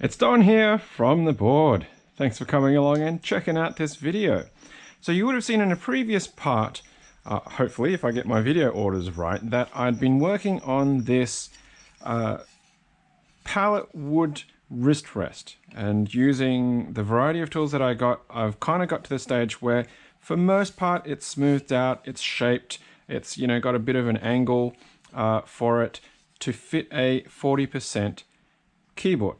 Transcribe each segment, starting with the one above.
It's Don here from the board. Thanks for coming along and checking out this video. So you would have seen in a previous part, hopefully if I get my video orders right, that I'd been working on this pallet wood wrist rest, and using the variety of tools that I got, I've kind of got to the stage where for most part it's smoothed out, it's shaped, it's got a bit of an angle for it to fit a 40% keyboard.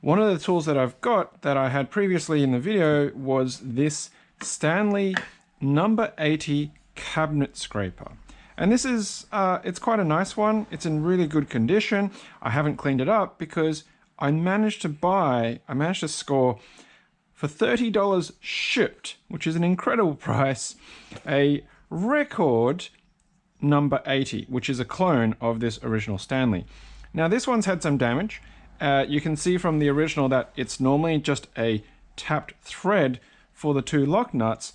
One of the tools that I've got that I had previously in the video was this Stanley number 80 cabinet scraper. And this is, it's quite a nice one. It's in really good condition. I haven't cleaned it up because I managed to score for $30 shipped, which is an incredible price, a record number 80, which is a clone of this original Stanley. Now this one's had some damage. You can see from the original that it's normally just a tapped thread for the two lock nuts.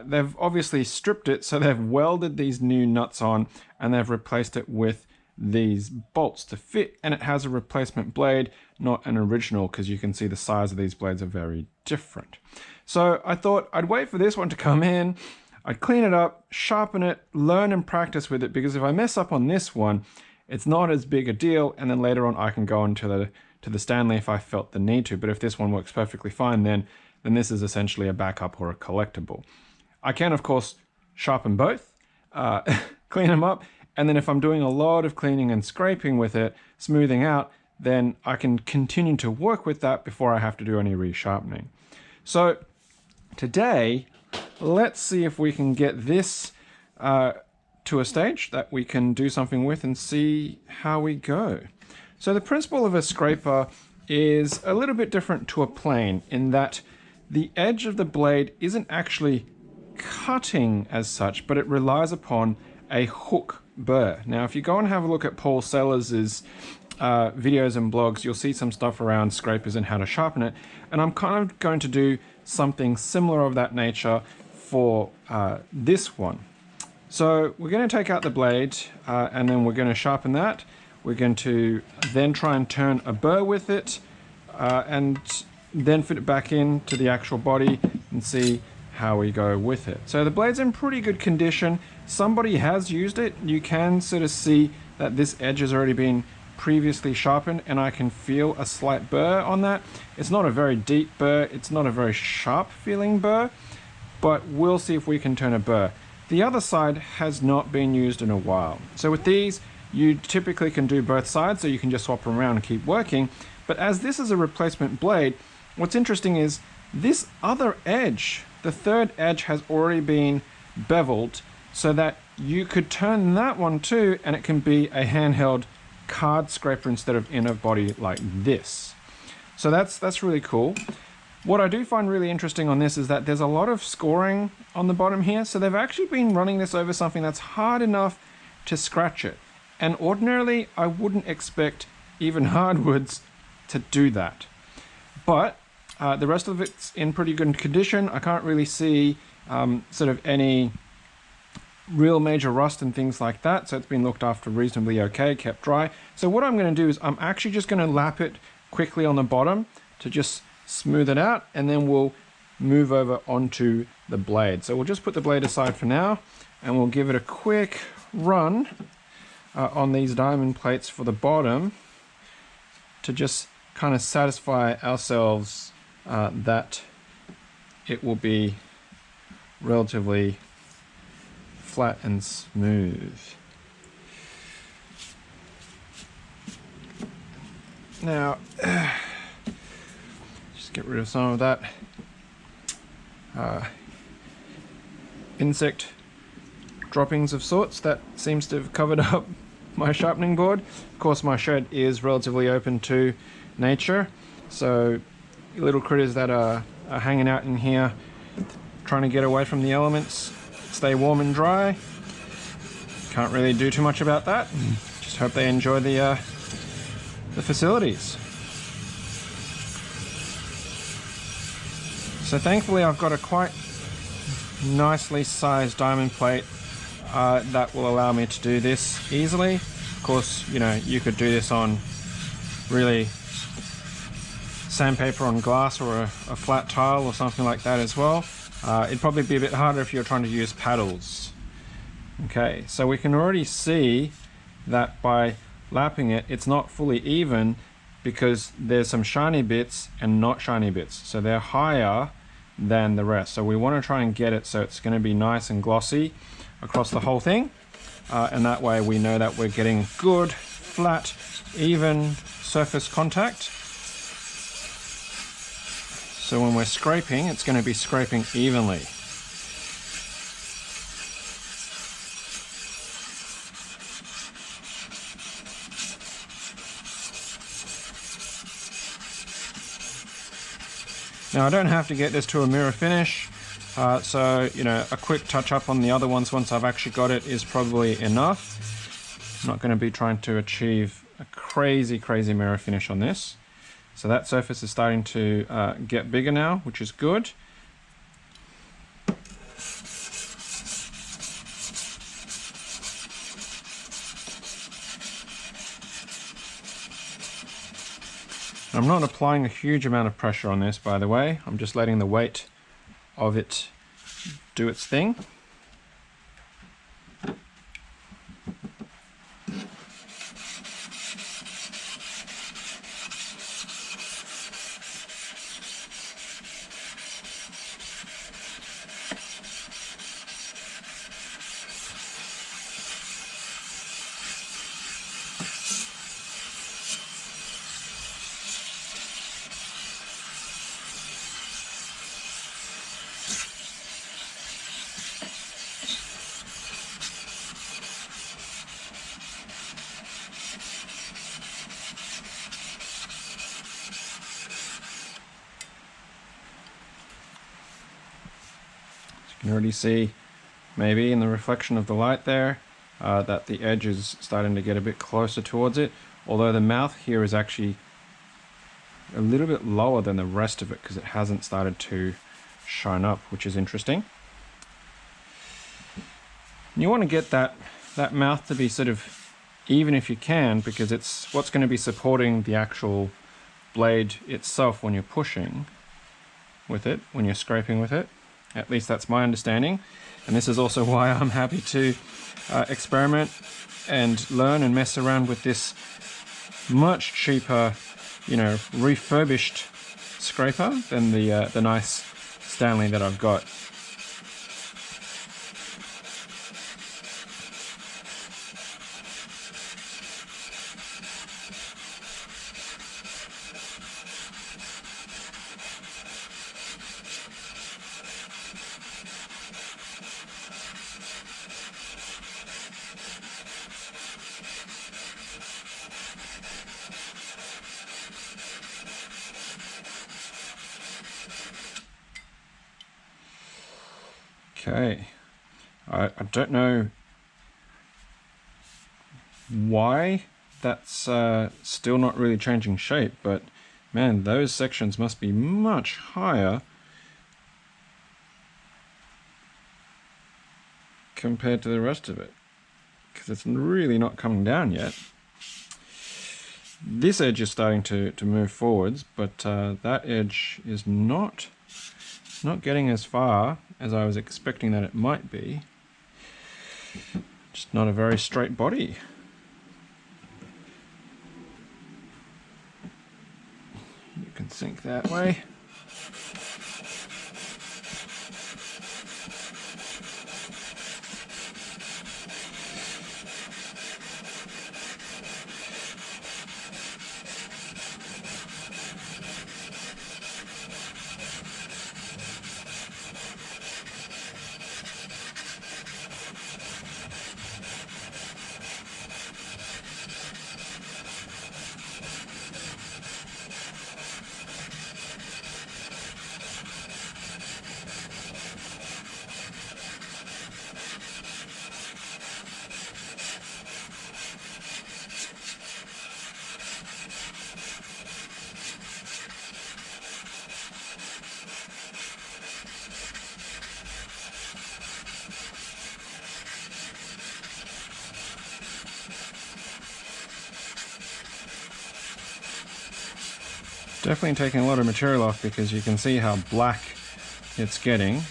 They've obviously stripped it, so they've welded these new nuts on and they've replaced it with these bolts to fit, and it has a replacement blade, not an original, because you can see the size of these blades are very different. So I thought I'd wait for this one to come in, I'd clean it up, sharpen it, learn and practice with it, because if I mess up on this one, it's not as big a deal, and then later on I can go on to the Stanley if I felt the need to. But if this one works perfectly fine, then this is essentially a backup or a collectible. I can, of course, sharpen both, clean them up, and then if I'm doing a lot of cleaning and scraping with it, smoothing out, then I can continue to work with that before I have to do any resharpening. So today, let's see if we can get this to a stage that we can do something with and see how we go. So the principle of a scraper is a little bit different to a plane in that the edge of the blade isn't actually cutting as such, but it relies upon a hook burr. Now if you go and have a look at Paul Sellers's videos and blogs, you'll see some stuff around scrapers and how to sharpen it, and I'm kind of going to do something similar of that nature for this one. So we're going to take out the blade and then we're going to sharpen that. We're going to then try and turn a burr with it and then fit it back into the actual body and see how we go with it. So the blade's in pretty good condition. Somebody has used it. You can sort of see that this edge has already been previously sharpened, and I can feel a slight burr on that. It's not a very deep burr. It's not a very sharp feeling burr, but we'll see if we can turn a burr. The other side has not been used in a while. So with these, you typically can do both sides, so you can just swap them around and keep working. But as this is a replacement blade, what's interesting is this other edge, the third edge, has already been beveled so that you could turn that one too, and it can be a handheld card scraper instead of in a body like this. So that's really cool. What I do find really interesting on this is that there's a lot of scoring on the bottom here. So they've actually been running this over something that's hard enough to scratch it. And ordinarily, I wouldn't expect even hardwoods to do that. But the rest of it's in pretty good condition. I can't really see sort of any real major rust and things like that. So it's been looked after reasonably okay, kept dry. So what I'm going to do is I'm actually just going to lap it quickly on the bottom to just smooth it out, and then we'll move over onto the blade. So we'll just put the blade aside for now, and we'll give it a quick run on these diamond plates for the bottom to just kind of satisfy ourselves that it will be relatively flat and smooth. Now get rid of some of that insect droppings of sorts that seems to have covered up my sharpening board. Of course, my shed is relatively open to nature, so little critters that are hanging out in here trying to get away from the elements, stay warm and dry. Can't really do too much about that. Just hope they enjoy the facilities. So thankfully I've got a quite nicely sized diamond plate that will allow me to do this easily. Of course, you could do this on really sandpaper on glass or a flat tile or something like that as well. It'd probably be a bit harder if you're trying to use paddles. Okay, so we can already see that by lapping it, it's not fully even because there's some shiny bits and not shiny bits. So they're higher than the rest. So we want to try and get it so it's going to be nice and glossy across the whole thing. And that way we know that we're getting good, flat, even surface contact. So when we're scraping, it's going to be scraping evenly. Now I don't have to get this to a mirror finish, so you know, a quick touch up on the other ones once I've actually got it is probably enough. I'm not going to be trying to achieve a crazy mirror finish on this. So that surface is starting to get bigger now, which is good. I'm not applying a huge amount of pressure on this, by the way. I'm just letting the weight of it do its thing. You can already see, maybe in the reflection of the light there, that the edge is starting to get a bit closer towards it, although the mouth here is actually a little bit lower than the rest of it because it hasn't started to shine up, which is interesting. And you want to get that mouth to be sort of even if you can, because it's what's going to be supporting the actual blade itself when you're pushing with it, when you're scraping with it. At least that's my understanding. And this is also why I'm happy to experiment and learn and mess around with this much cheaper, you know, refurbished scraper than the nice Stanley that I've got. Okay, I don't know why that's still not really changing shape, but man, those sections must be much higher compared to the rest of it, because it's really not coming down yet. This edge is starting to move forwards, but that edge is not getting as far as I was expecting that it might be. Just not a very straight body. You can sink that way. Definitely taking a lot of material off because you can see how black it's getting. You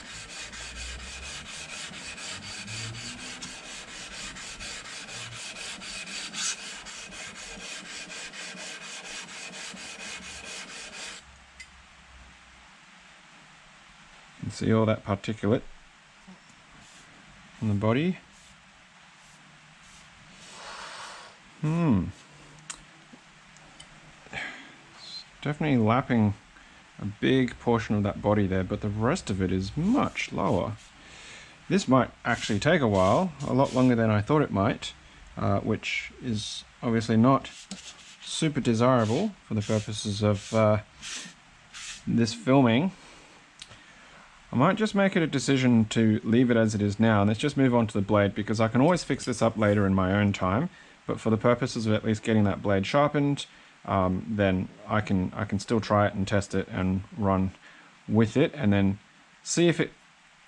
can see all that particulate on the body. It's definitely lapping a big portion of that body there, but the rest of it is much lower. This might actually take a while, a lot longer than I thought it might, which is obviously not super desirable for the purposes of this filming. I might just make it a decision to leave it as it is now, and let's just move on to the blade, because I can always fix this up later in my own time, but for the purposes of at least getting that blade sharpened, then I can still try it and test it and run with it, and then see if it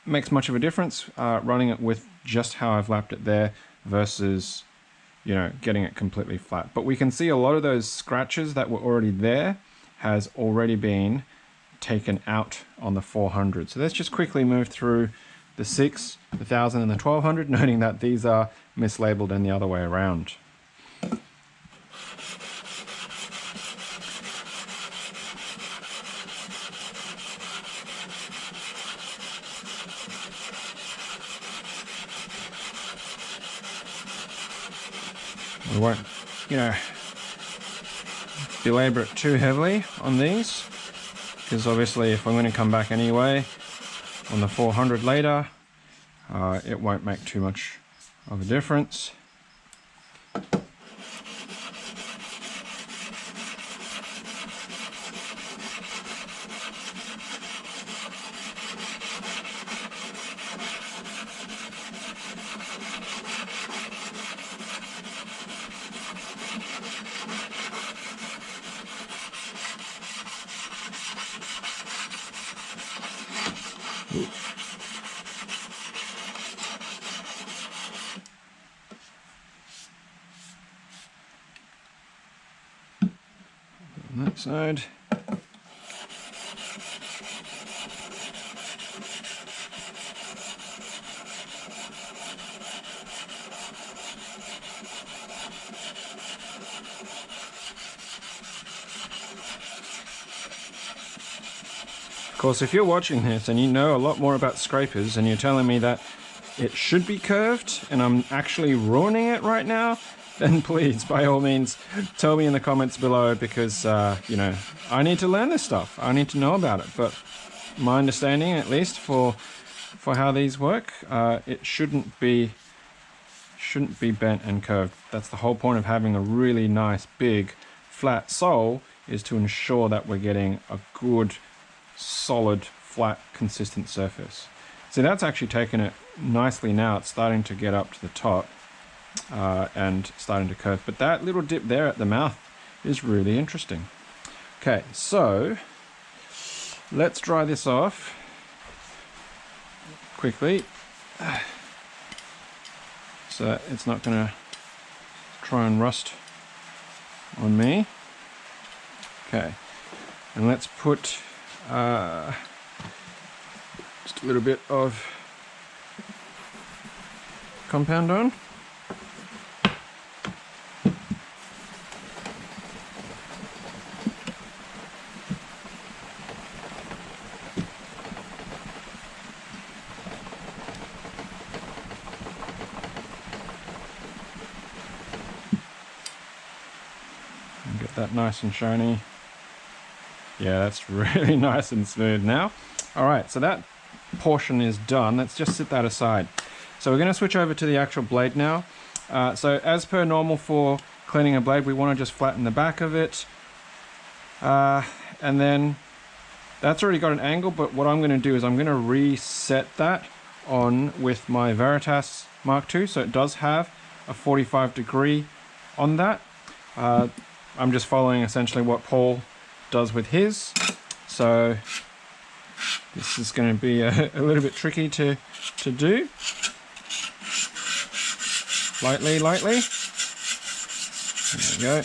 makes much of a difference running it with just how I've lapped it there versus, you know, getting it completely flat. But we can see a lot of those scratches that were already there has already been taken out on the 400. So let's just quickly move through the 6, the 1000 and the 1200, noting that these are mislabeled and the other way around. We won't, you know, belabor it too heavily on these, because obviously if I'm going to come back anyway on the 400 later, it won't make too much of a difference. On that side. Of course, if you're watching this and you know a lot more about scrapers and you're telling me that it should be curved and I'm actually ruining it right now, then please, by all means, tell me in the comments below, because, you know, I need to learn this stuff. I need to know about it. But my understanding, at least for how these work, it shouldn't be bent and curved. That's the whole point of having a really nice, big, flat sole, is to ensure that we're getting a good, solid, flat, consistent surface. See, that's actually taken it nicely now. It's starting to get up to the top. And starting to curve, but that little dip there at the mouth is really interesting. Okay, so let's dry this off quickly so that it's not going to try and rust on me. Okay, and let's put just a little bit of compound on. Get that nice and shiny. Yeah, that's really nice and smooth now. All right, so that portion is done. Let's just set that aside. So we're going to switch over to the actual blade now. So as per normal for cleaning a blade, we want to just flatten the back of it. And then that's already got an angle, but what I'm going to do is I'm going to reset that on with my Veritas Mark II. So it does have a 45-degree on that. I'm just following essentially what Paul does with his. So this is going to be a little bit tricky to do. Lightly. There we go.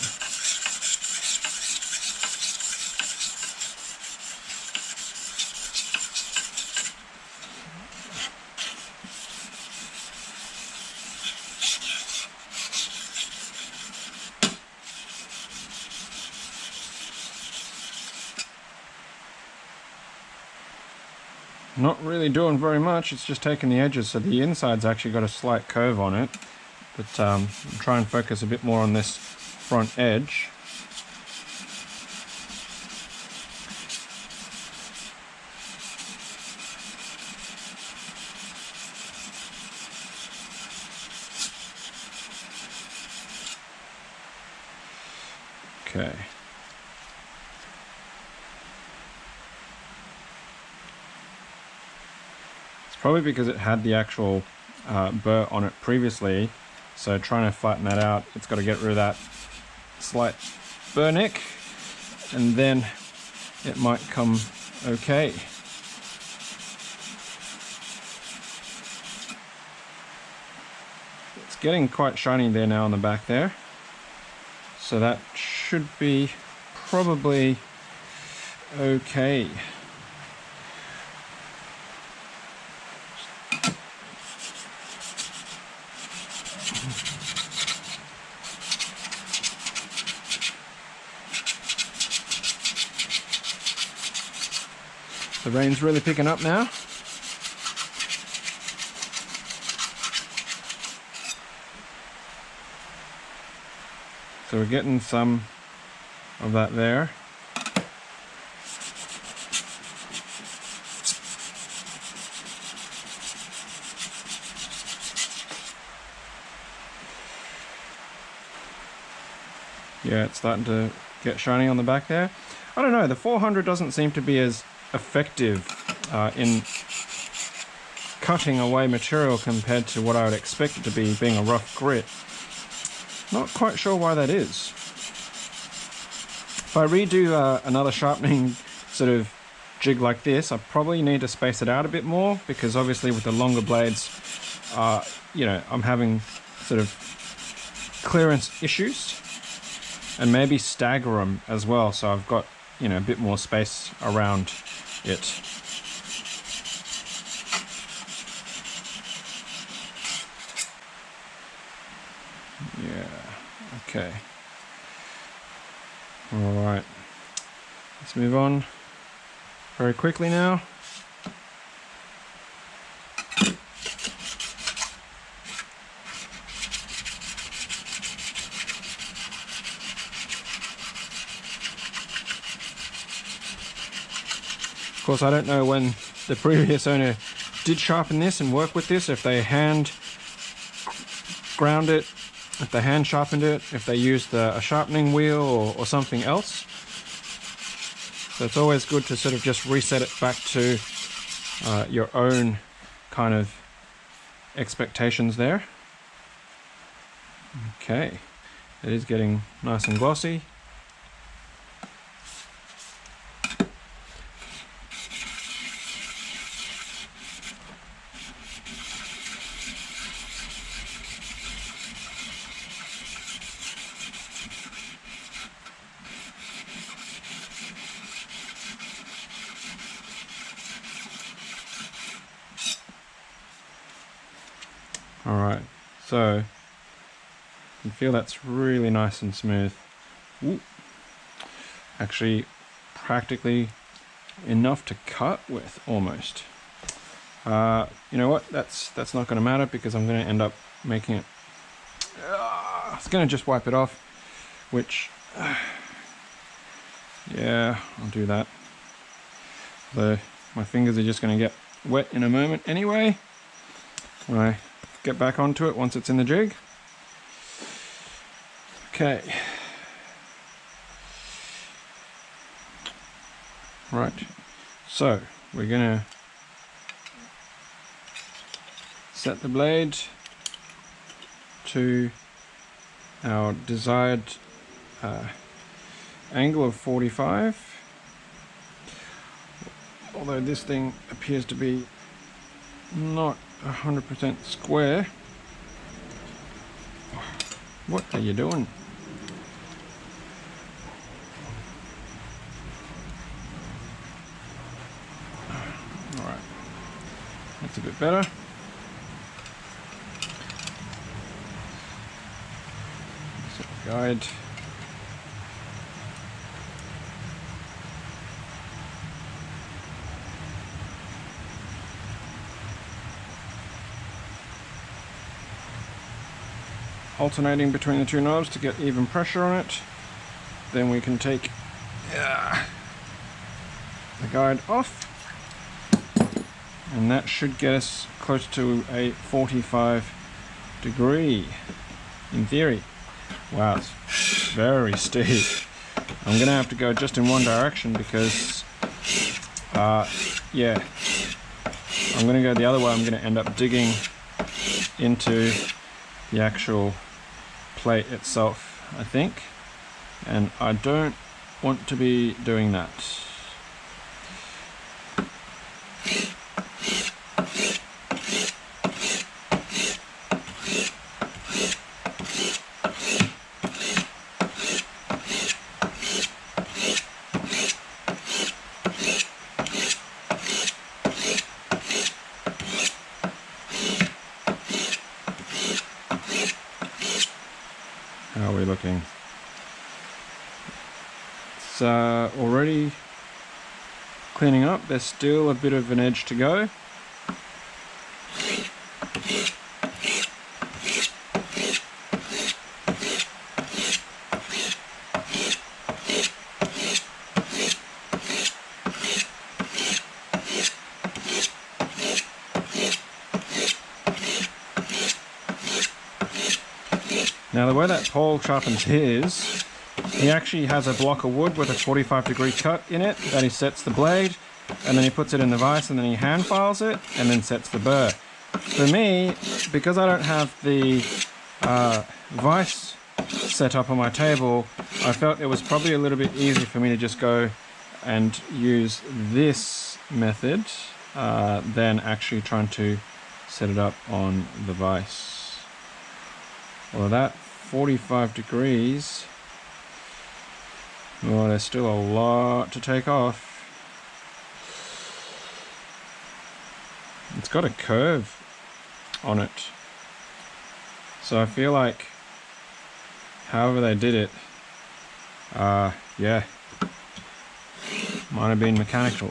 Not really doing very much, it's just taking the edges, so the inside's actually got a slight curve on it. But I'll try and focus a bit more on this front edge. Okay. It's probably because it had the actual burr on it previously, so trying to flatten that out, it's got to get rid of that slight burr nick, and then it might come okay. It's getting quite shiny there now on the back there, so that should be probably okay. The rain's really picking up now. So we're getting some of that there. Yeah, it's starting to get shiny on the back there. I don't know, the 400 doesn't seem to be as effective in cutting away material compared to what I would expect it to be, being a rough grit. Not quite sure why that is. If I redo another sharpening sort of jig like this, I probably need to space it out a bit more, because obviously with the longer blades, you know, I'm having sort of clearance issues, and maybe stagger them as well, so I've got, you know, a bit more space around it. Yeah, okay. All right, let's move on very quickly now. Of course, I don't know when the previous owner did sharpen this and work with this, if they hand ground it, if they hand sharpened it, if they used a sharpening wheel or something else. So it's always good to sort of just reset it back to your own kind of expectations there. Okay, it is getting nice and glossy. Alright, so you can feel that's really nice and smooth. Ooh. Actually, practically enough to cut with, almost. You know what, that's not going to matter, because I'm going to end up making it... it's going to just wipe it off, which... yeah, I'll do that. Though my fingers are just going to get wet in a moment anyway, when I get back onto it once it's in the jig. Okay. Right, so we're gonna set the blade to our desired angle of 45. Although this thing appears to be not 100% square. What are you doing? Alright, that's a bit better. Set the guide. alternating between the two knobs to get even pressure on it. Then we can take the guide off, and that should get us close to a 45 degree in theory. Wow, it's very steep. I'm gonna have to go just in one direction because yeah, I'm gonna go the other way. I'm gonna end up digging into the actual plate itself, I think, and I don't want to be doing that. How are we looking? It's already cleaning up. There's still a bit of an edge to go. Now the way that Paul sharpens his, he actually has a block of wood with a 45 degree cut in it that he sets the blade, and then he puts it in the vise, and then he hand files it and then sets the burr. For me, because I don't have the vise set up on my table, I felt it was probably a little bit easier for me to just go and use this method than actually trying to set it up on the vise. Well, that 45 degrees, well, there's still a lot to take off. It's got a curve on it, so I feel like however they did it, yeah, might have been mechanical.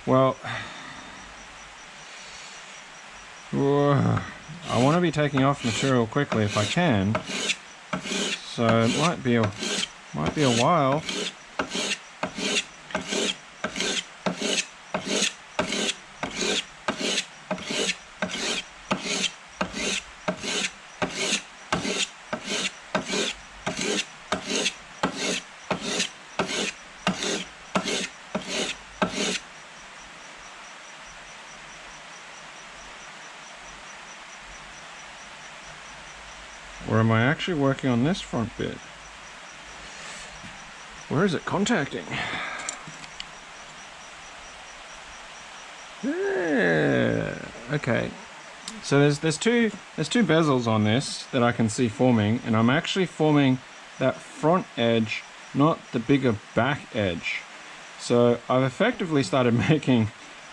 Well, I want to be taking off material quickly if I can, so it might be a while. Or am I actually working on this front bit? Where is it contacting? Yeah. Okay. So there's two bezels on this that I can see forming, and I'm actually forming that front edge, not the bigger back edge. So I've effectively started making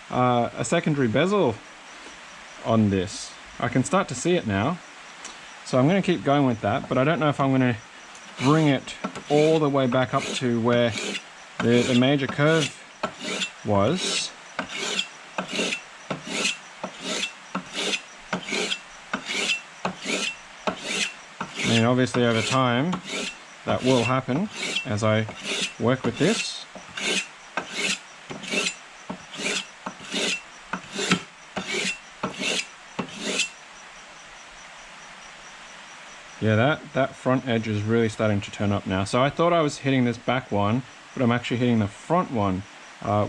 a secondary bezel on this. I can start to see it now. So I'm going to keep going with that, but I don't know if I'm going to bring it all the way back up to where the major curve was. I mean, obviously over time that will happen as I work with this. Yeah, that front edge is really starting to turn up now. So I thought I was hitting this back one, but I'm actually hitting the front one,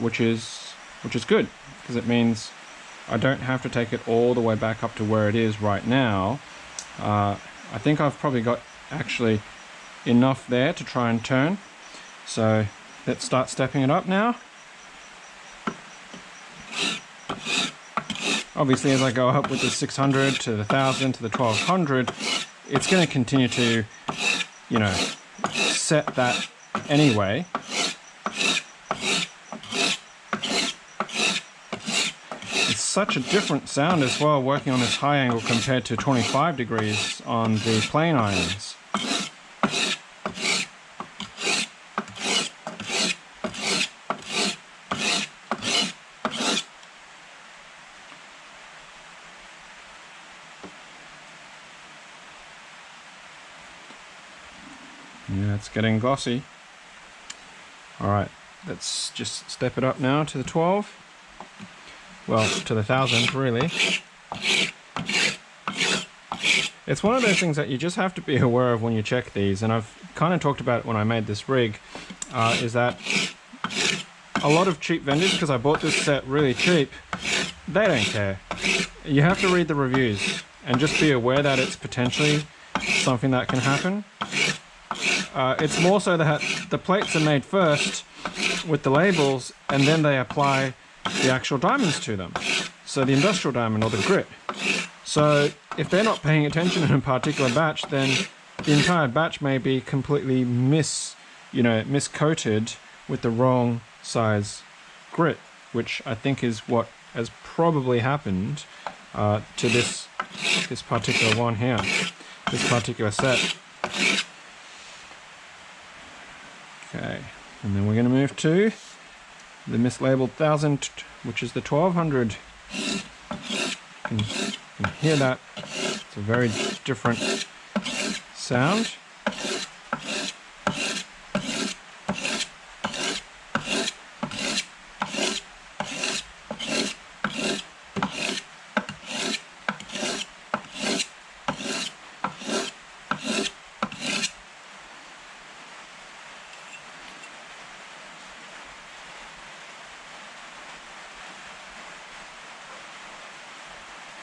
which is good, because it means I don't have to take it all the way back up to where it is right now. I think I've probably got actually enough there to try and turn. So let's start stepping it up now. Obviously, as I go up with the 600 to the 1000 to the 1200, it's going to continue to, you know, set that anyway. It's such a different sound as well working on this high angle compared to 25 degrees on the plane irons. Yeah, it's getting glossy. Alright, let's just step it up now to the 12. Well, to the 1000 really. It's one of those things that you just have to be aware of when you check these, and I've kind of talked about it when I made this rig, is that a lot of cheap vendors, because I bought this set really cheap, they don't care. You have to read the reviews and just be aware that it's potentially something that can happen. It's more so that the plates are made first with the labels, and then they apply the actual diamonds to them. So the industrial diamond or the grit. So if they're not paying attention in a particular batch, then the entire batch may be completely miscoated with the wrong size grit, which I think is what has probably happened to this particular one here, this particular set. Okay, and then we're going to move to the mislabeled 1000, which is the 1200. You can hear that. It's a very different sound.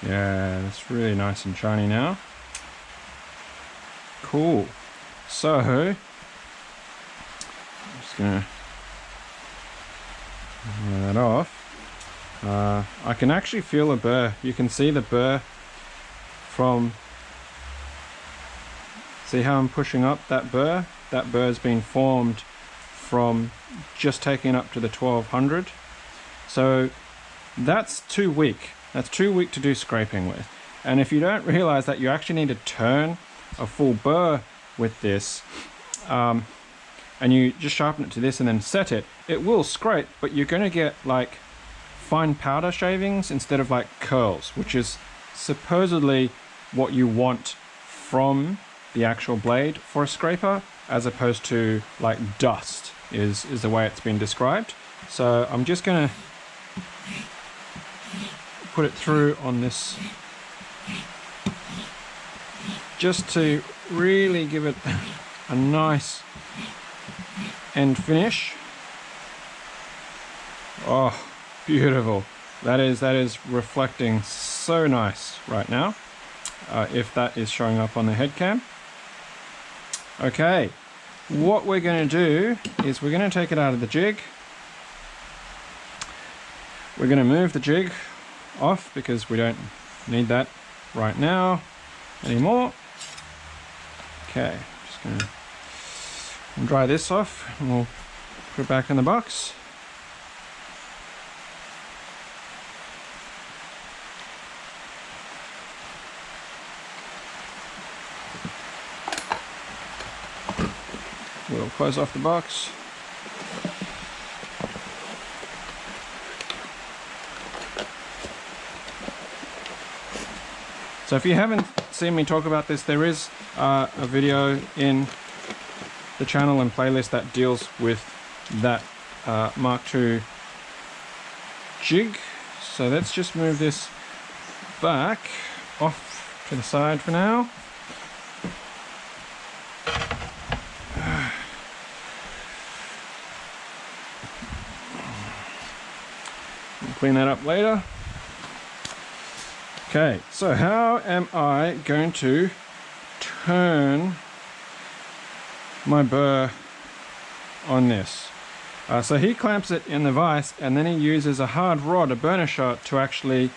Yeah, that's really nice and shiny now. Cool. So, I'm just gonna roll that off. I can actually feel a burr. You can see the burr from... See how I'm pushing up that burr? That burr's been formed from just taking it up to the 1200. So that's too weak. That's too weak to do scraping with. And if you don't realize that you actually need to turn a full burr with this, and you just sharpen it to this and then set it, it will scrape, but you're going to get like fine powder shavings instead of like curls, which is supposedly what you want from the actual blade for a scraper, as opposed to like dust is the way it's been described. So I'm just going to put it through on this just to really give it a nice end finish. Oh, beautiful. That is reflecting so nice right now, if that is showing up on the head cam. Okay, what we're going to do is we're going to take it out of the jig. We're going to move the jig off because we don't need that right now anymore. Okay, just going to dry this off and we'll put it back in the box. We'll close off the box. So if you haven't seen me talk about this, there is a video in the channel and playlist that deals with that Mark II jig. So let's just move this back off to the side for now. We'll clean that up later. Okay, so how am I going to turn my burr on this? So he clamps it in the vise and then he uses a hard rod, a burner shot, to actually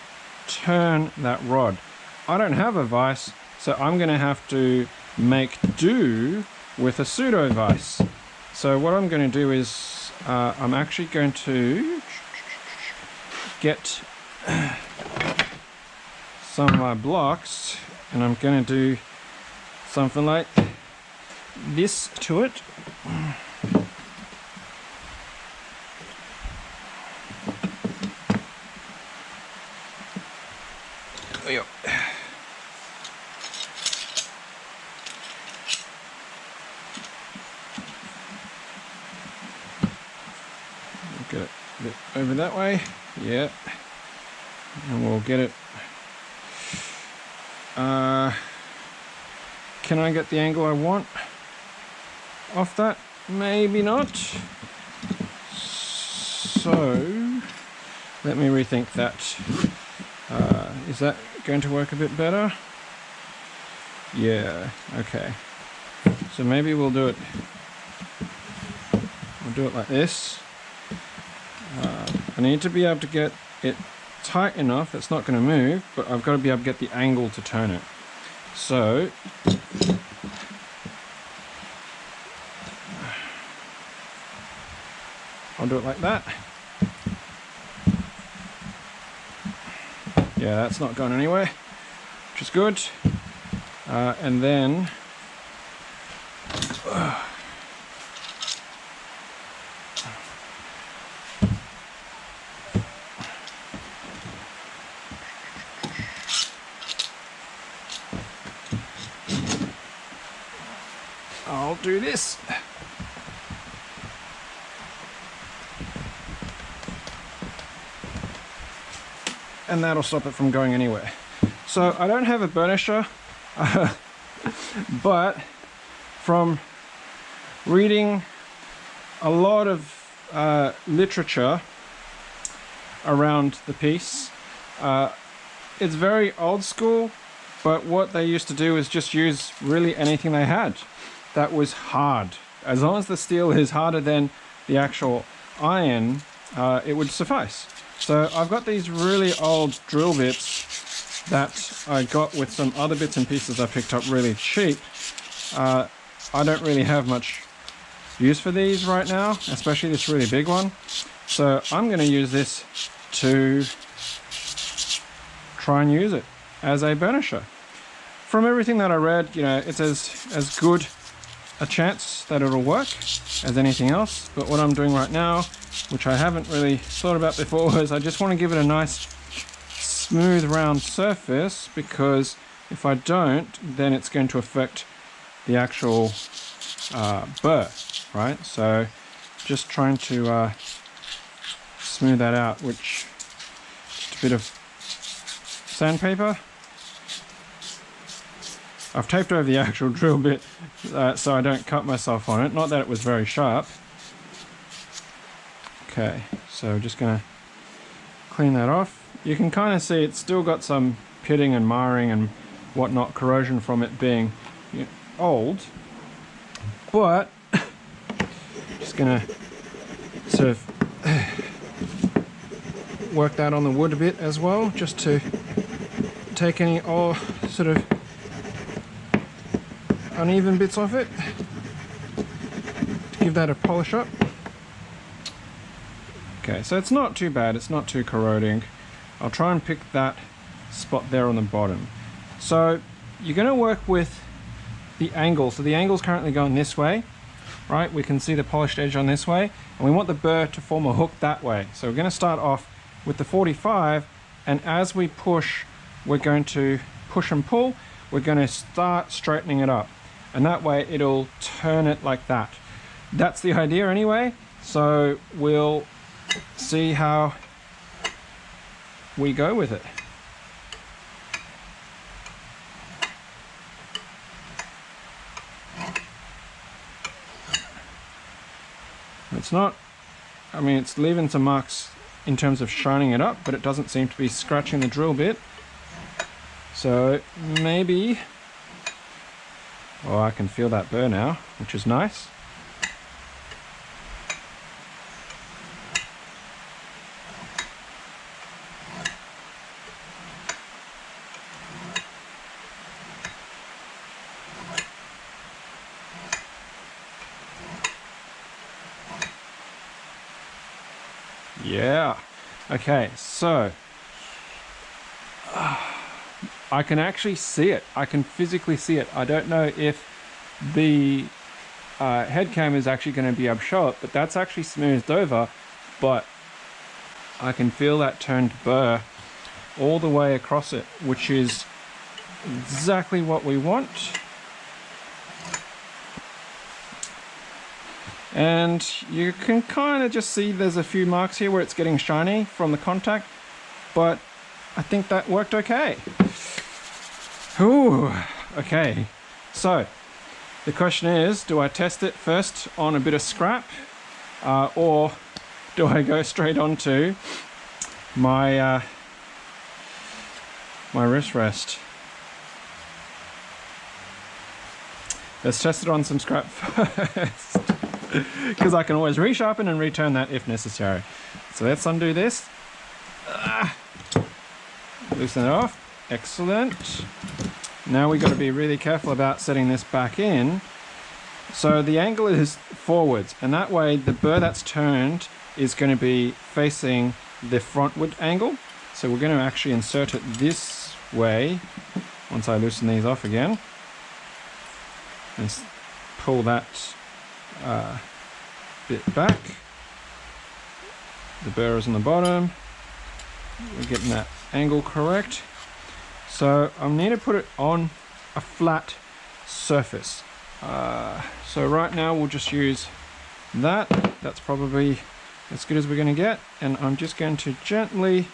turn that rod. I don't have a vise, so I'm going to have to make do with a pseudo vise. So what I'm going to do is I'm actually going to get some of my blocks and I'm going to do something like this to it. Get it a bit over that way. Yeah. And we'll get it. Can I get the angle I want off that? Maybe not. So let me rethink that. Is that going to work a bit better? Yeah, okay. So maybe we'll do it like this. I need to be able to get it tight enough it's not going to move, but I've got to be able to get the angle to turn it. So I'll do it like that. Yeah, that's not going anywhere, which is good. And then I'll do this. And that'll stop it from going anywhere. So I don't have a burnisher, but from reading a lot of literature around the piece, it's very old school, but what they used to do is just use really anything they had that was hard. As long as the steel is harder than the actual iron, it would suffice. So I've got these really old drill bits that I got with some other bits and pieces I picked up really cheap. I don't really have much use for these right now, especially this really big one. So I'm going to use this to try and use it as a burnisher. From everything that I read, you know, it's as good a chance that it'll work as anything else. But what I'm doing right now, which I haven't really thought about before, is I just want to give it a nice smooth round surface, because if I don't, then it's going to affect the actual burr, right? So just trying to smooth that out, which just a bit of sandpaper. I've taped over the actual drill bit so I don't cut myself on it. Not that it was very sharp. Okay, so we're just going to clean that off. You can kind of see it's still got some pitting and marring and whatnot, corrosion from it being, you know, old. But just going to sort of work that on the wood a bit as well, just to take any sort of uneven bits off it, to give that a polish up. Okay, so it's not too bad, it's not too corroding. I'll try and pick that spot there on the bottom. So you're going to work with the angle. So the angle's currently going this way, right? We can see the polished edge on this way, and we want the burr to form a hook that way. So we're going to start off with the 45, and as we push, we're going to push and pull. We're going to start straightening it up, and that way it'll turn it like that. That's the idea anyway, so we'll see how we go with it. It's not, I mean, it's leaving some marks in terms of shining it up, but it doesn't seem to be scratching the drill bit. So maybe, oh, I can feel that burr now, which is nice. Yeah, okay, so I can actually see it. I can physically see it. I don't know if the head cam is actually going to be able to show it, but that's actually smoothed over, but I can feel that turned burr all the way across it, which is exactly what we want. And you can kind of just see there's a few marks here where it's getting shiny from the contact, but I think that worked okay. Ooh, okay. So the question is, do I test it first on a bit of scrap, or do I go straight onto my my wrist rest? Let's test it on some scrap first, because I can always resharpen and return that if necessary. So let's undo this. Loosen it off. Excellent. Now we've got to be really careful about setting this back in. So the angle is forwards, and that way the burr that's turned is going to be facing the frontward angle. So we're going to actually insert it this way once I loosen these off again. And pull that bit back. The burr is on the bottom. We're getting that angle correct. So I need to put it on a flat surface. So right now we'll just use that. That's probably as good as we're going to get. And I'm just going to gently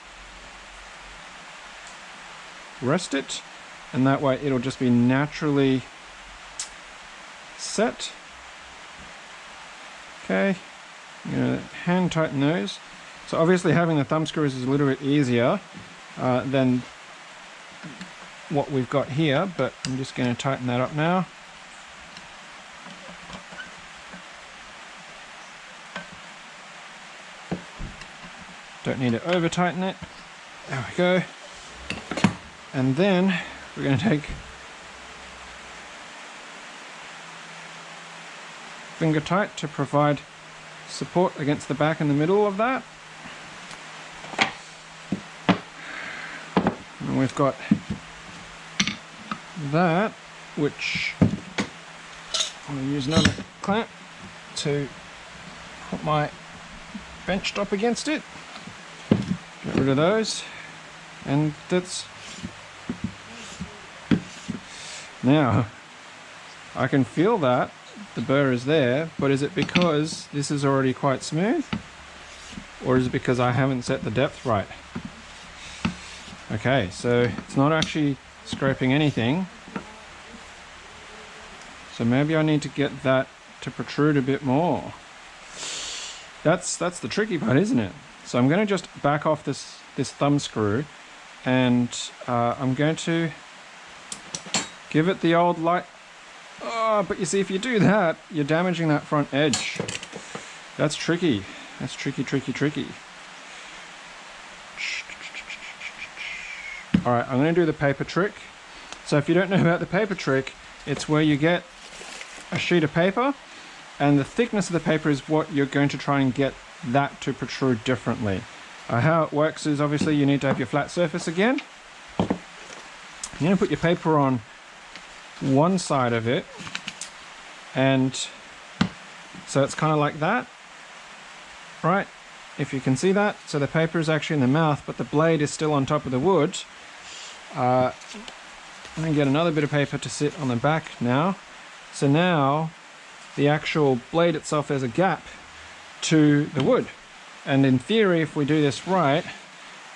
rest it. And that way it'll just be naturally set. Okay, I'm going to hand tighten those. So obviously having the thumb screws is a little bit easier than what we've got here, but I'm just going to tighten that up now. Don't need to over tighten it. There we go. And then we're going to take finger tight to provide support against the back and the middle of that. And we've got that, which I'm going to use another clamp to put my bench top against it. Get rid of those, and that's now I can feel that the burr is there, but is it because this is already quite smooth, or is it because I haven't set the depth right? Okay, so it's not actually scraping anything, so maybe I need to get that to protrude a bit more. That's the tricky part, isn't it? So I'm going to just back off this thumb screw, and I'm going to give it the old light. Oh, but you see, if you do that, you're damaging that front edge. That's tricky. That's tricky. All right, I'm going to do the paper trick. So if you don't know about the paper trick, it's where you get a sheet of paper, and the thickness of the paper is what you're going to try and get that to protrude differently. How it works is obviously you need to have your flat surface again. You're going to put your paper on one side of it, and so it's kind of like that, right? If you can see that, so the paper is actually in the mouth, but the blade is still on top of the wood. I'm going to get another bit of paper to sit on the back now. So now the actual blade itself, there's a gap to the wood, and in theory, if we do this right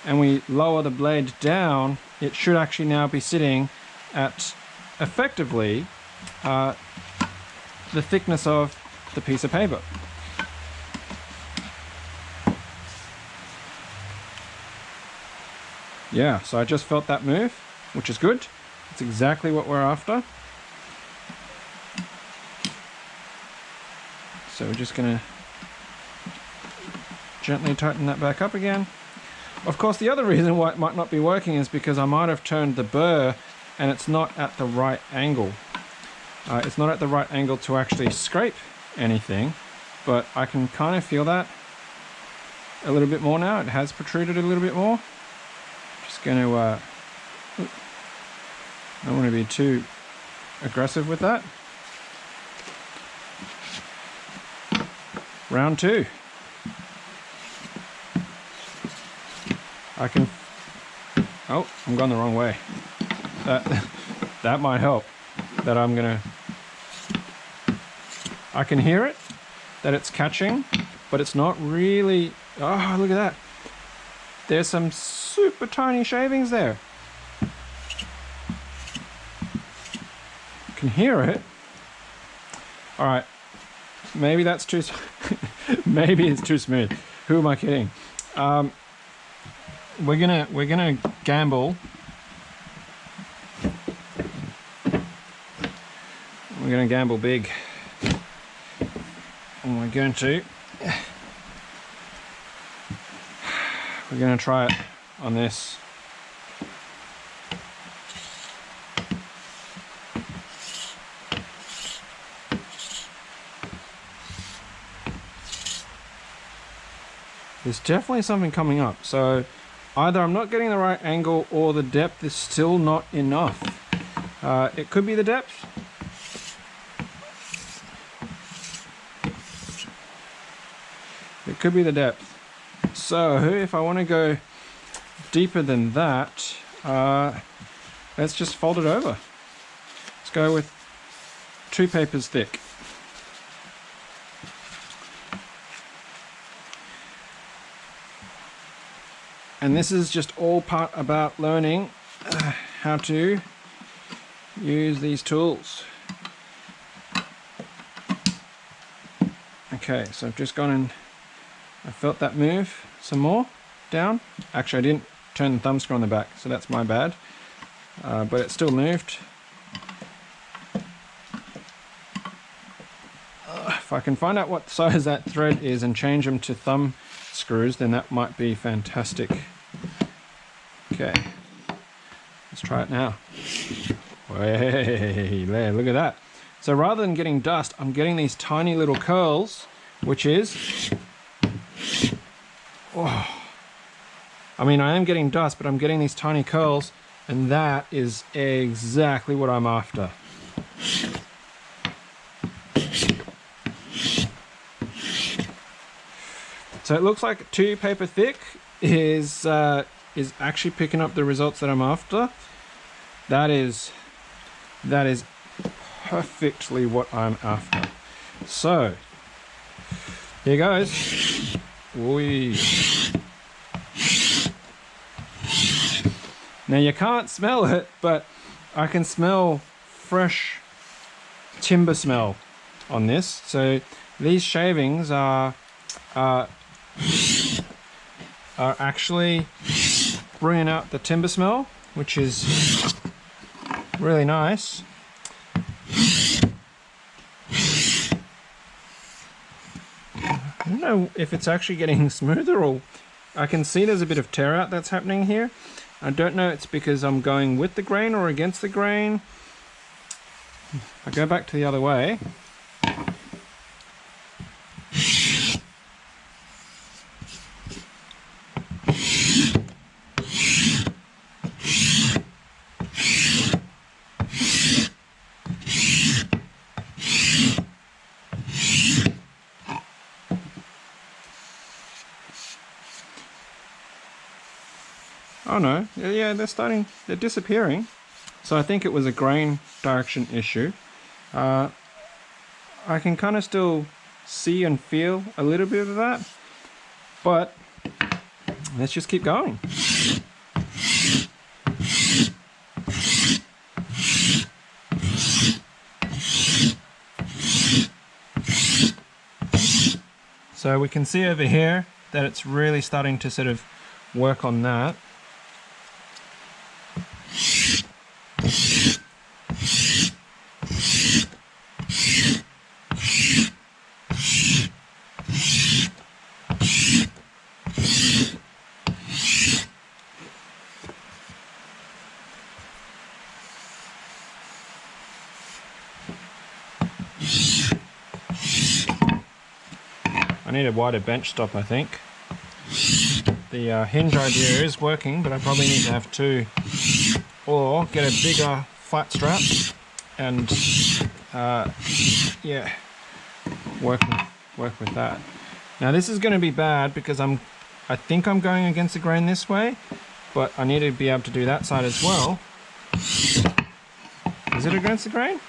and we lower the blade down, it should actually now be sitting at effectively the thickness of the piece of paper. Yeah, so I just felt that move, which is good. It's exactly what we're after. So we're just going to gently tighten that back up again. Of course, the other reason why it might not be working is because I might have turned the burr and it's not at the right angle. It's not at the right angle to actually scrape anything, but I can kind of feel that a little bit more now. It has protruded a little bit more. Just going to, I don't want to be too aggressive with that. Round two. I can, oh, I'm going the wrong way. That might help. That I can hear it. that it's catching, but it's not really. Oh, look at that. There's some super tiny shavings there. You can hear it. All right, maybe that's too, maybe it's too smooth. Who am I kidding? We're gonna gamble. We're gonna gamble big. And we're going to try it on this. There's definitely something coming up. So either I'm not getting the right angle or the depth is still not enough. It could be the depth. It could be the depth. So if I want to go deeper than that, let's just fold it over. Let's go with 2 papers thick. And this is just all part about learning how to use these tools. Okay, so I've just gone and I felt that move some more down. Actually, I didn't turn the thumb screw on the back, so that's my bad. But it still moved. If I can find out what size that thread is and change them to thumb screws, then that might be fantastic. Okay, let's try it now. Way there, look at that. So rather than getting dust, I'm getting these tiny little curls, which is... Oh. I mean, I am getting dust, but I'm getting these tiny curls, and that is exactly what I'm after. So it looks like 2 paper thick is actually picking up the results that I'm after. That is perfectly what I'm after. So here goes. Whee. Now you can't smell it, but I can smell fresh timber smell on this. So these shavings are actually bringing out the timber smell, which is really nice. I don't know if it's actually getting smoother, or I can see there's a bit of tear out that's happening here. I don't know it's because I'm going with the grain or against the grain. I go back to the other way. Oh no, yeah, they're disappearing. So I think it was a grain direction issue. I can kind of still see and feel a little bit of that, but let's just keep going. So we can see over here that it's really starting to sort of work on that. I need a wider bench stop, I think. The hinge idea is working, but I probably need to have 2, or get a bigger flat strap and yeah, work with that. Now this is going to be bad because I think I'm going against the grain this way, but I need to be able to do that side as well. Is it against the grain?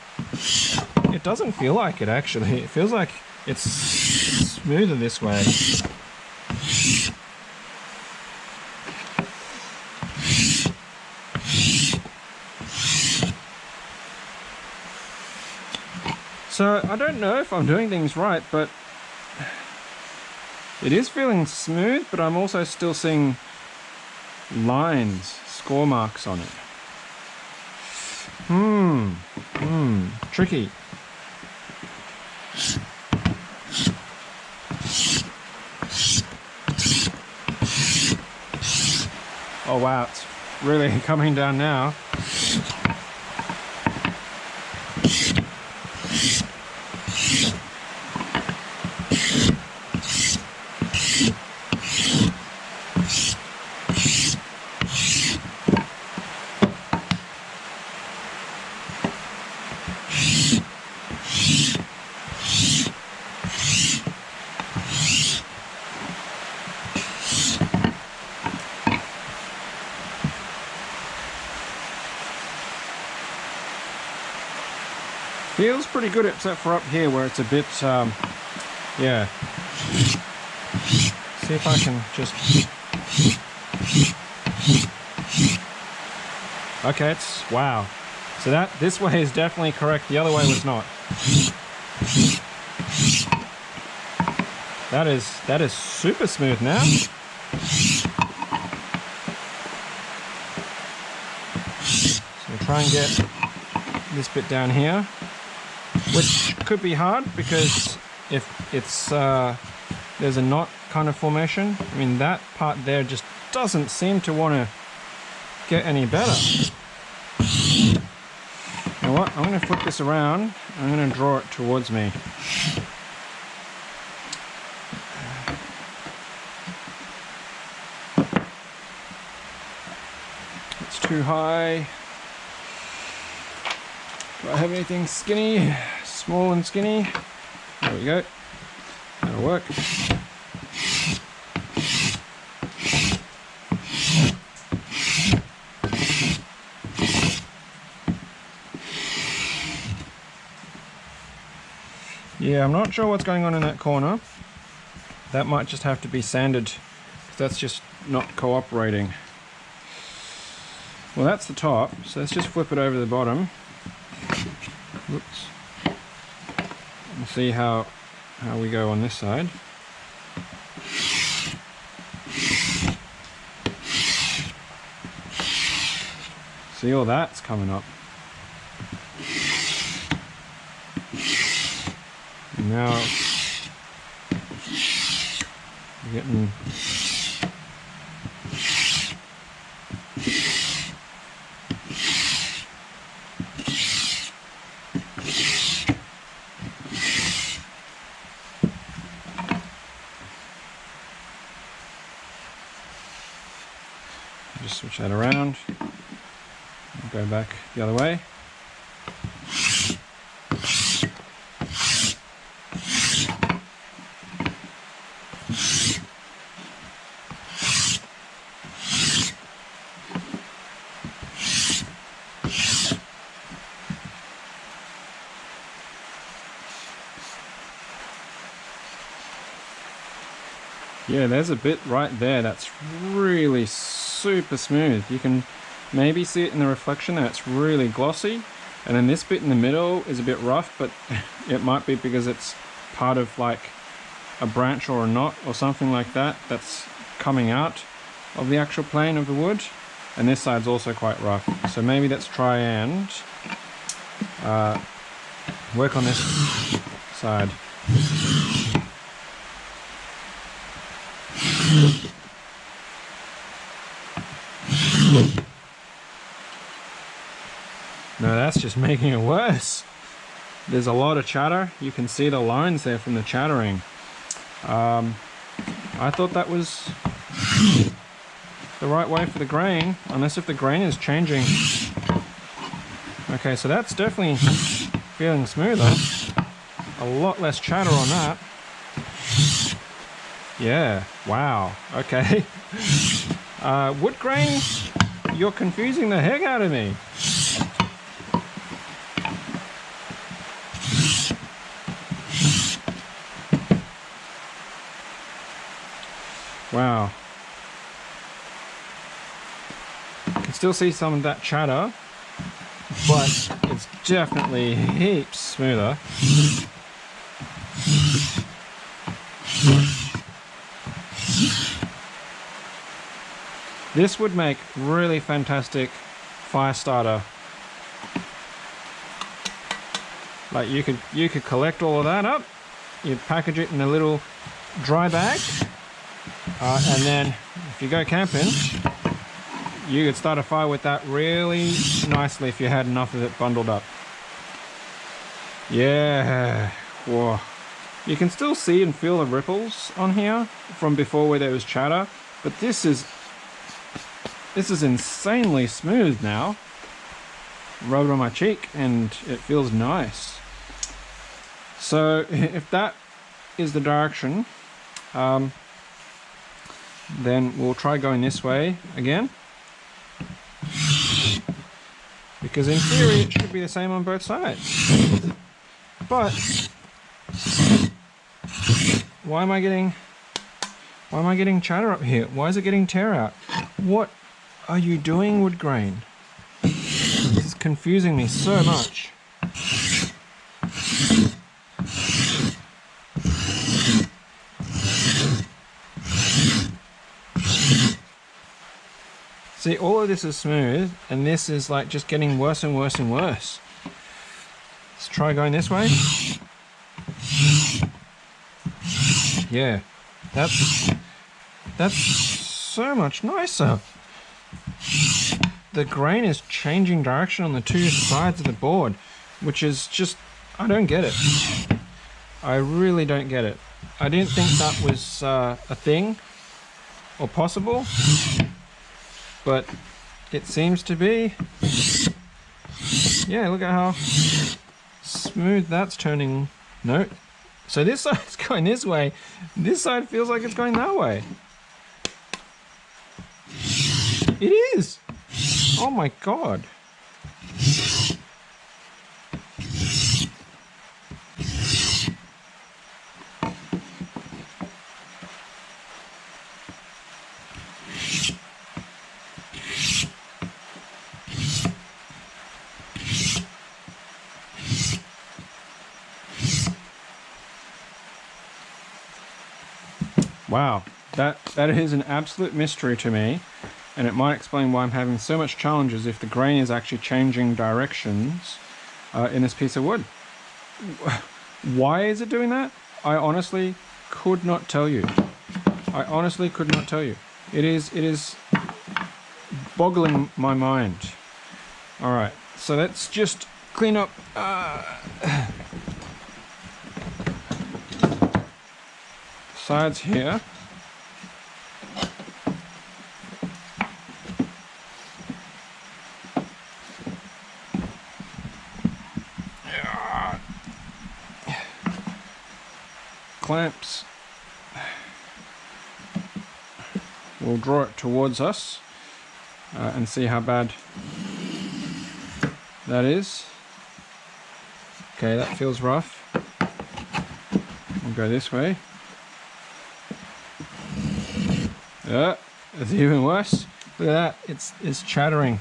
It doesn't feel like it actually. It feels like it's smoother this way. So I don't know if I'm doing things right, but it is feeling smooth, but I'm also still seeing lines, score marks on it. Tricky. Oh wow, it's really coming down now. Feels pretty good except for up here where it's a bit, yeah. See if I can just... Okay, it's, wow. So this way is definitely correct, the other way was not. That is super smooth now. So we'll try and get this bit down here, which could be hard because if it's there's a knot kind of formation. I mean, that part there just doesn't seem to want to get any better. You know what? I'm going to flip this around. I'm going to draw it towards me. It's too high. Do I have anything skinny? Small and skinny? There we go. That'll work. Yeah, I'm not sure what's going on in that corner. That might just have to be sanded, because that's just not cooperating. Well, that's the top, so let's just flip it over the bottom. Whoops. And see how we go on this side. See, all that's coming up. And now we're getting just switch that around and go back the other way. Yeah, there's a bit right there that's really super smooth. You can maybe see it in the reflection that it's really glossy, and then this bit in the middle is a bit rough, but it might be because it's part of like a branch or a knot or something like that that's coming out of the actual plane of the wood. And this side's also quite rough, so maybe let's try and work on this side. No, that's just making it worse. There's a lot of chatter. You can see the lines there from the chattering. I thought that was the right way for the grain, unless if the grain is changing. Okay, so that's definitely feeling smoother. A lot less chatter on that. Yeah, wow, okay. Wood grain, you're confusing the heck out of me. Wow. You can still see some of that chatter, but it's definitely heaps smoother. This would make really fantastic fire starter. Like you could collect all of that up, you package it in a little dry bag, and then if you go camping, you could start a fire with that really nicely if you had enough of it bundled up. Yeah, whoa. You can still see and feel the ripples on here from before where there was chatter, but this is insanely smooth now. Rub it on my cheek and it feels nice. So if that is the direction, then we'll try going this way again, because in theory it should be the same on both sides. But why am I getting chatter up here? Why is it getting tear out? What are you doing, wood grain? This is confusing me so much. See, all of this is smooth, and this is like just getting worse and worse and worse. Let's try going this way. Yeah, that's so much nicer. The grain is changing direction on the two sides of the board, which is just, I don't get it. I really don't get it. I didn't think that was a thing or possible, but it seems to be. Yeah, look at how smooth that's turning. No, so this side's going this way, this side feels like it's going that way. It is. Oh my god. Wow, that is an absolute mystery to me, and it might explain why I'm having so much challenges if the grain is actually changing directions in this piece of wood. Why is it doing that? I honestly could not tell you. I honestly could not tell you. It is boggling my mind. All right, so let's just clean up sides here. Clamps. We'll draw it towards us and see how bad that is. Okay, that feels rough. We'll go this way. Yeah, it's even worse. Look at that, it's chattering.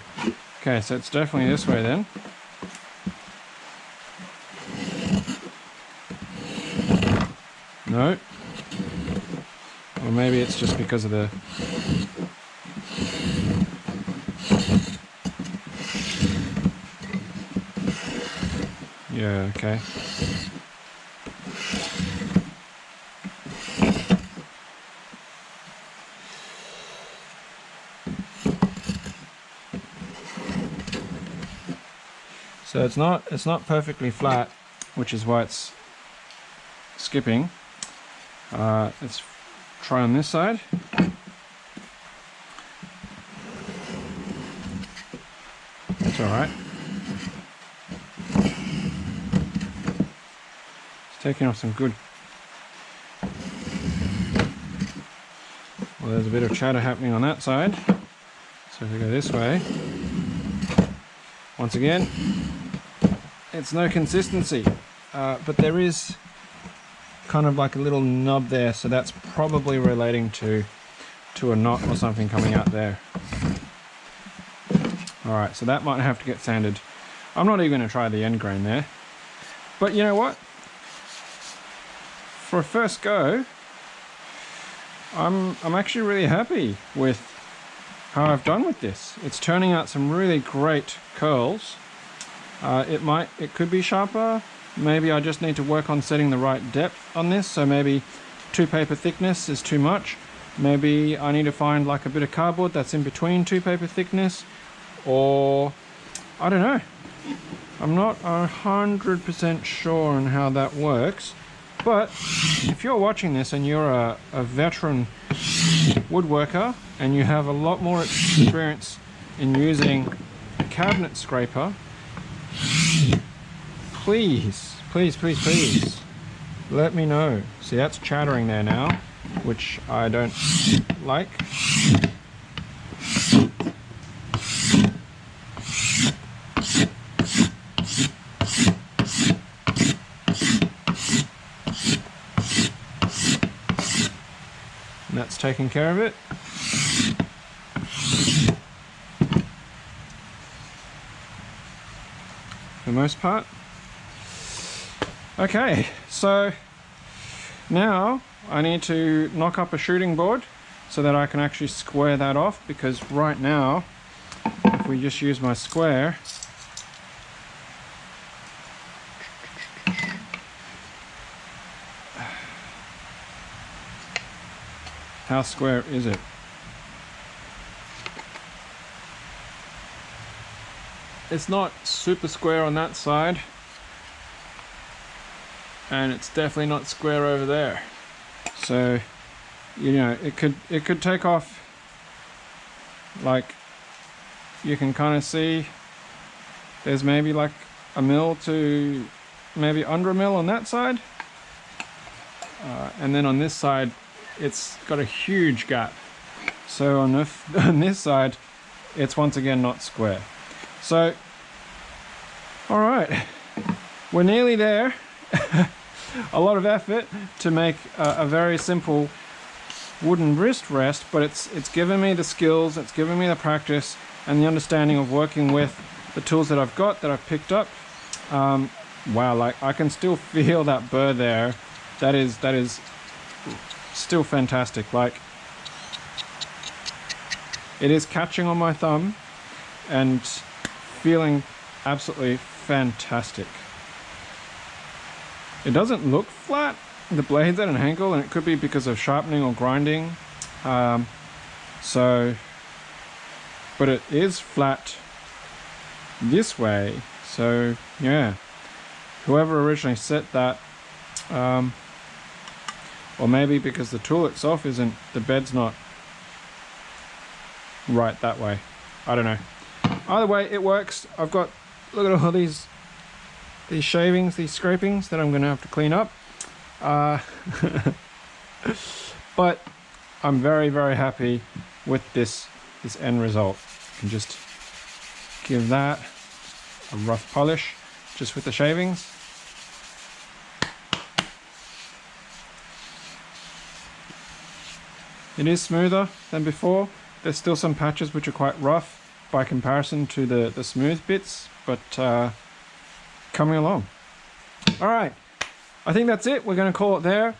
Okay, so it's definitely this way then. No. Or maybe it's just because of the... Yeah, okay. So it's not perfectly flat, which is why it's skipping. Let's try on this side. That's all right. It's taking off some good. Well, there's a bit of chatter happening on that side. So if we go this way, once again, it's no consistency, but there is kind of like a little nub there, so that's probably relating to to a knot or something coming out there. Alright, so that might have to get sanded. I'm not even going to try the end grain there. But you know what? For a first go, I'm actually really happy with how I've done with this. It's turning out some really great curls. It could be sharper. Maybe I just need to work on setting the right depth on this. So maybe 2 paper thickness is too much. Maybe I need to find like a bit of cardboard that's in between 2 paper thickness, or I don't know. I'm not 100% sure on how that works. But if you're watching this and you're a veteran woodworker and you have a lot more experience in using a cabinet scraper, please let me know. See, that's chattering there now, which I don't like. And that's taking care of it. For the most part. Okay, so now I need to knock up a shooting board so that I can actually square that off, because right now, if we just use my square, how square is it? It's not super square on that side, and it's definitely not square over there. So, you know, it could take off, like, you can kind of see there's maybe like a mil to maybe under a mil on that side, and then on this side it's got a huge gap. So on this side it's once again not square. So all right, we're nearly there. A lot of effort to make a very simple wooden wrist rest, but it's given me the skills, it's given me the practice and the understanding of working with the tools that I've got, that I've picked up. Wow, like I can still feel that burr there. That is still fantastic. Like, it is catching on my thumb and feeling absolutely fantastic. It doesn't look flat, the blade's at an angle, and it could be because of sharpening or grinding. But it is flat this way. So yeah, whoever originally set that, or maybe because the tool itself isn't, the bed's not right that way. I don't know. Either way, it works. I've got, look at all these shavings, these scrapings that I'm going to have to clean up. But I'm very, very happy with this end result. I can just give that a rough polish just with the shavings. It is smoother than before. There's still some patches which are quite rough by comparison to the smooth bits, but coming along. All right, I think that's it. We're going to call it there.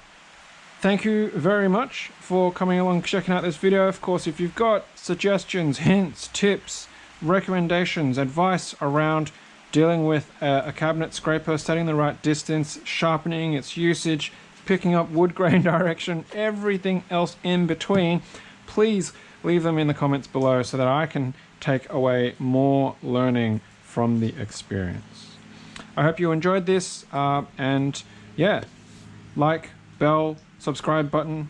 Thank you very much for coming along, checking out this video. Of course, if you've got suggestions, hints, tips, recommendations, advice around dealing with a cabinet scraper, setting the right distance, sharpening its usage, picking up wood grain direction, everything else in between, please leave them in the comments below so that I can take away more learning from the experience. I hope you enjoyed this, and yeah, like, bell, subscribe button,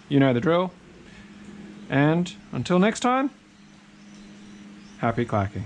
you know the drill. And until next time, happy clacking.